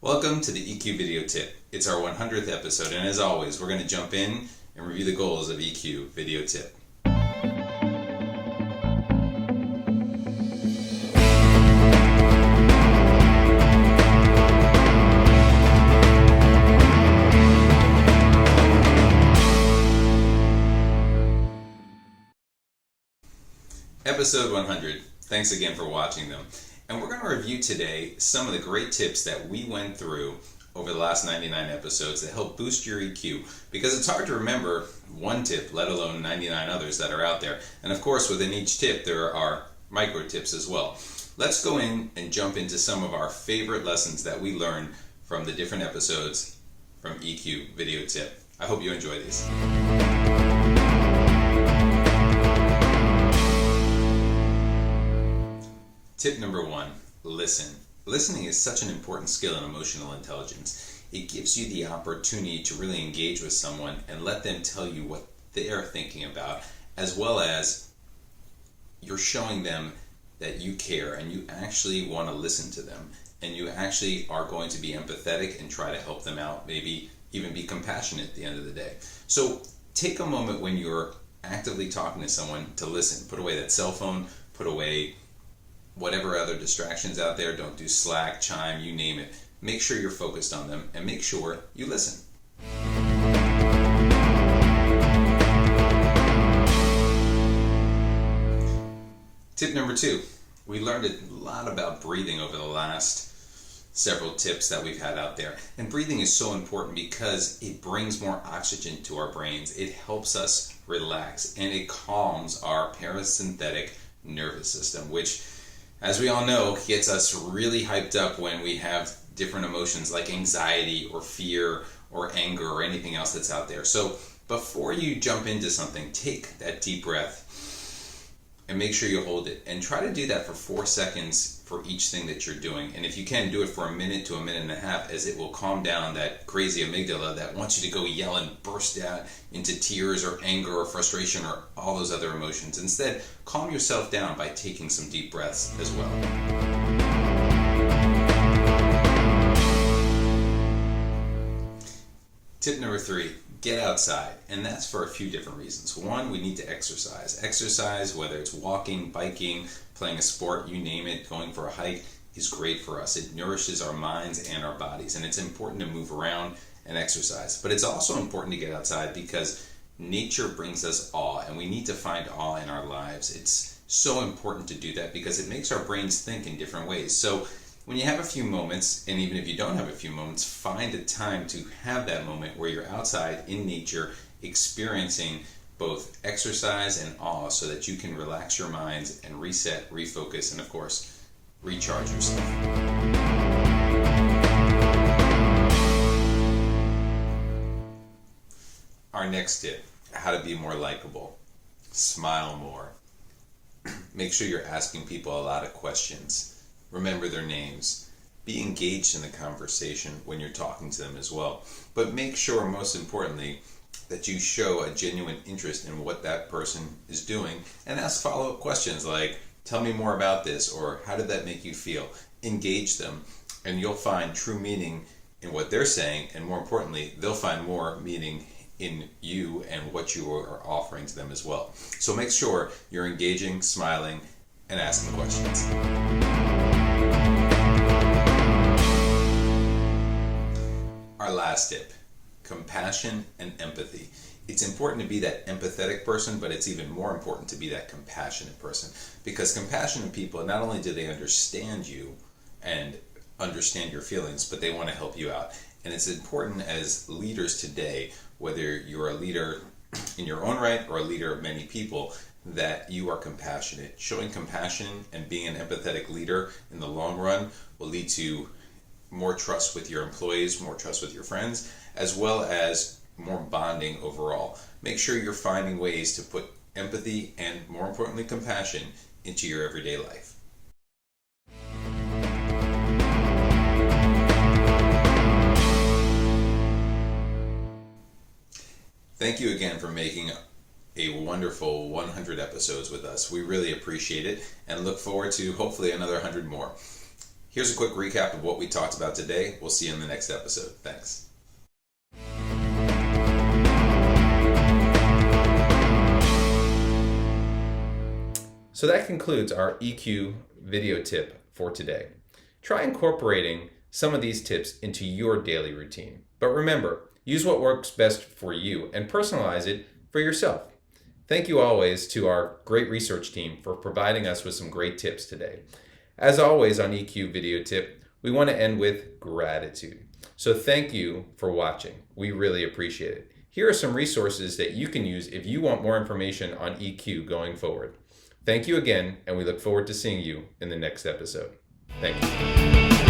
Welcome to the EQ Video Tip. It's our 100th episode, and as always, we're going to jump in and review the goals of EQ Video Tip. Episode 100. Thanks again for watching them. And we're going to review today some of the great tips that we went through over the last 99 episodes that help boost your EQ, because it's hard to remember one tip, let alone 99 others that are out there. And of course, within each tip, there are micro tips as well. Let's go in and jump into some of our favorite lessons that we learned from the different episodes from EQ Video Tip. I hope you enjoy these. Tip number 1, listen. Listening is such an important skill in emotional intelligence. It gives you the opportunity to really engage with someone and let them tell you what they are thinking about, as well as you're showing them that you care and you actually want to listen to them, and you actually are going to be empathetic and try to help them out, maybe even be compassionate at the end of the day. So take a moment when you're actively talking to someone to listen. Put away that cell phone, put away whatever other distractions out there. Don't do Slack, Chime, you name it. Make sure you're focused on them and make sure you listen. Tip number 2. We learned a lot about breathing over the last several tips that we've had out there. And breathing is so important because it brings more oxygen to our brains. It helps us relax and it calms our parasympathetic nervous system, which, as we all know, gets us really hyped up when we have different emotions like anxiety or fear or anger or anything else that's out there. So before you jump into something, take that deep breath and make sure you hold it. And try to do that for 4 seconds for each thing that you're doing. And if you can, do it for a minute to a minute and a half, as it will calm down that crazy amygdala that wants you to go yell and burst out into tears or anger or frustration or all those other emotions. Instead, calm yourself down by taking some deep breaths as well. Tip number 3, get outside. And that's for a few different reasons. 1, we need to exercise. Exercise, whether it's walking, biking, playing a sport, you name it, going for a hike, is great for us. It nourishes our minds and our bodies. And it's important to move around and exercise. But it's also important to get outside because nature brings us awe, and we need to find awe in our lives. It's so important to do that because it makes our brains think in different ways. So when you have a few moments, and even if you don't have a few moments, find a time to have that moment where you're outside in nature experiencing both exercise and awe so that you can relax your minds and reset, refocus, and of course, recharge yourself. Our next tip, how to be more likable. Smile more. Make sure you're asking people a lot of questions. Remember their names. Be engaged in the conversation when you're talking to them as well. But make sure, most importantly, that you show a genuine interest in what that person is doing and ask follow-up questions like, tell me more about this, or how did that make you feel? Engage them, and you'll find true meaning in what they're saying, and more importantly, they'll find more meaning in you and what you are offering to them as well. So make sure you're engaging, smiling, and asking questions. Our last tip, compassion and empathy. It's important to be that empathetic person, but it's even more important to be that compassionate person, because compassionate people, not only do they understand you and understand your feelings, but they want to help you out. And it's important as leaders today, whether you're a leader in your own right or a leader of many people, that you are compassionate. Showing compassion and being an empathetic leader in the long run will lead to more trust with your employees, more trust with your friends, as well as more bonding overall. Make sure you're finding ways to put empathy and, more importantly, compassion into your everyday life. Thank you again for making a wonderful 100 episodes with us. We really appreciate it and look forward to hopefully another 100 more. Here's a quick recap of what we talked about today. We'll see you in the next episode. Thanks. So that concludes our EQ video tip for today. Try incorporating some of these tips into your daily routine. But remember, use what works best for you and personalize it for yourself. Thank you always to our great research team for providing us with some great tips today. As always on EQ Video Tip, we want to end with gratitude. So thank you for watching. We really appreciate it. Here are some resources that you can use if you want more information on EQ going forward. Thank you again, and we look forward to seeing you in the next episode. Thank you.